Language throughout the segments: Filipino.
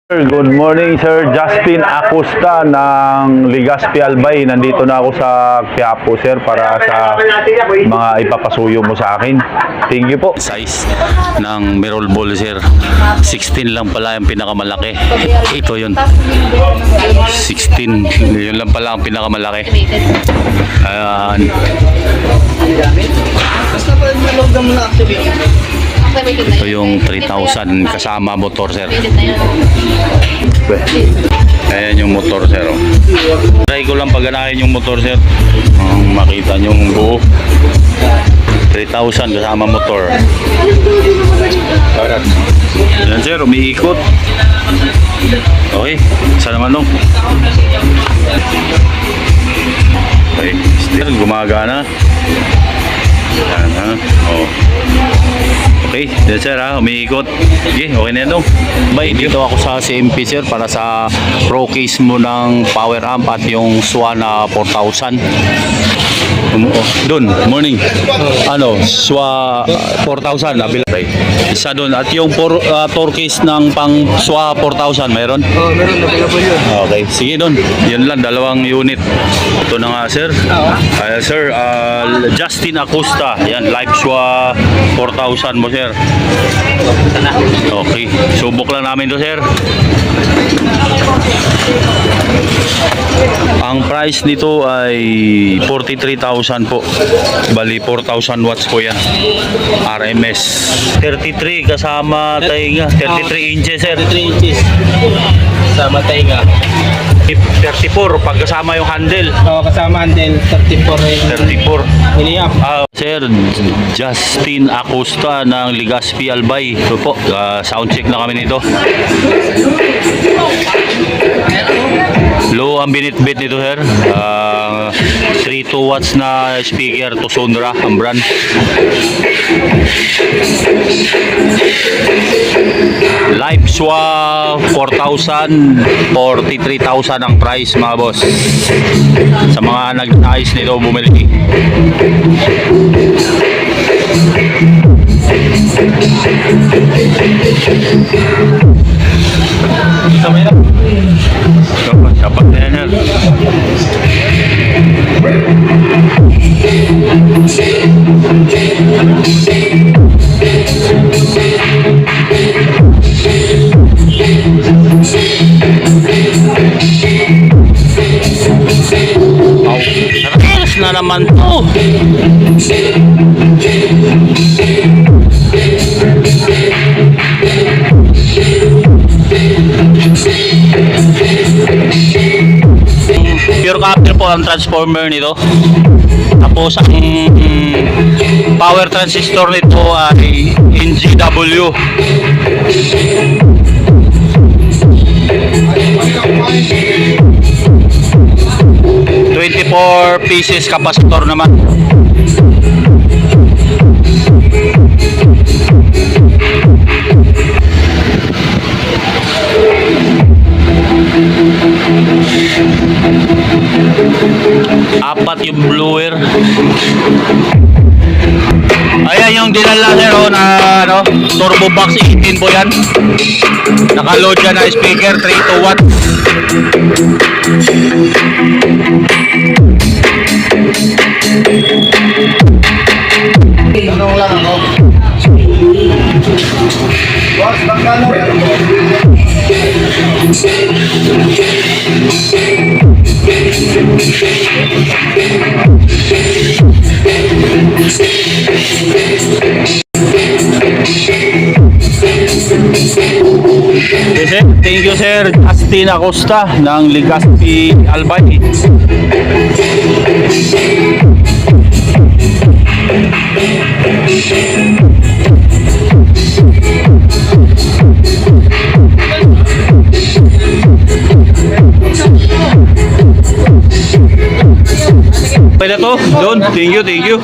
Good morning, Sir Justin Acosta ng Legazpi Albay. Nandito na ako sa Quiapo, sir, para sa mga ipapasuyo mo sa akin. Thank you po. Size ng Merol Ball, sir. 16 lang pala yung pinakamalaki. Ito yun. 16. Yun lang pala ang pinakamalaki. Ayan. Ito yung 3,000 kasama motor, sir. Ayan yung motor, sir. Try ko lang paganahin yung motor, sir. Makita nyo yung buo. 3,000 kasama motor. Ayan, sir, umiikot. Okay, isa naman nung. Okay, still gumagana. Ayan, ha. Oh. Okay, then sir, ha, umiikot. Okay, okay na yan. Bay, dito ako sa CMP, sir, para sa pro case mo ng power amp at yung SWA na 4,000. Doon, morning. Ano, SWA 4,000 nabila. Isa doon. At yung tour case ng pang SWA 4,000, mayroon? Oo, meron. Nabila po yun. Okay, sige doon. Yun lang, dalawang unit. Ito na nga, sir. Sir, Justin Acosta. Yan, live SWA 4,000 mo, sir. Okay, subok lang namin to, sir. Ang price nito ay 43,000 po. Bali 4,000 watts po yan. RMS 33 kasama tainga. 33 inches, sir. 33 inches. Kasama tainga. 34 pag kasama yung handle. Oo, kasama handle. 34 rin. 34. Iniyap. Sir, Justin Acosta ng Legazpi Albay. Ito po, sound check na kami nito. Low ang binitbit nito, sir. 32 watts na speaker to Sonra ang brand. Live SWA 4,000, 43,000 ang price, mga boss. Sa mga nag-nais nito bumili. Dapat na yan, Aras na naman to. Pure copper po ang transformer nito. Tapos ang power transistor nito ay NGW. ...24 pieces capacitor naman. Apat yung blower. Ayan yung dinala, sir, na ano, turbo box 18 po yan. Nakaload yan na speaker 3 to 1. Tanong lang ako. Boss, magkano yan? Thank you, sir, Justin Acosta ng Legazpi Albay. Pwede to? Doon. Thank you.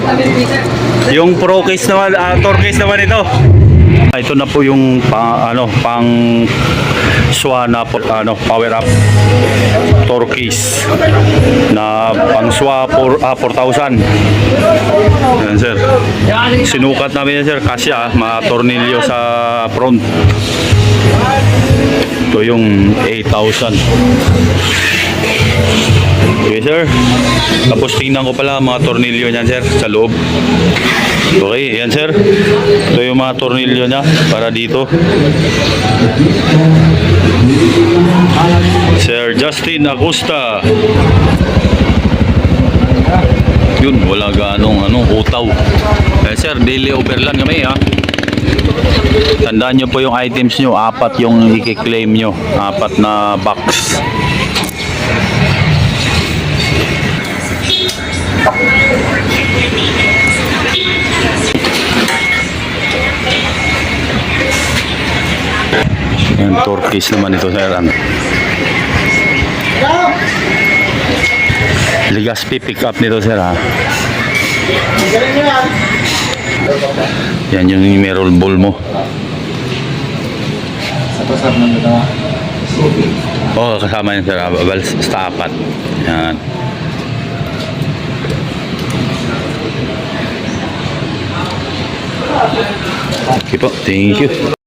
Yung pro case naman, tour case naman ito. Ito na po yung pang Swana power up turkeys na pang swa 4,000. Yan sir. Sinukat namin yan sir kasi mga tornilyo sa front. Ito yung 8,000. Okay sir. Tapos tingnan ko pala mga tornilyo niyan sir sa loob. Okay, yan sir. Ito yung mga tornilyo niya para dito. Sir Justin Acosta. Yun, wala ganong utaw. Sir, daily overland kami Tandaan nyo po yung items nyo. 4 yung i-claim nyo. 4 na box. Yan, turkeys naman ito sir. Legazpi pick up nito sir Yan yung numeral ball mo. Oh, kasama yun sir. Basta 4. Yan. Okay po, thank you.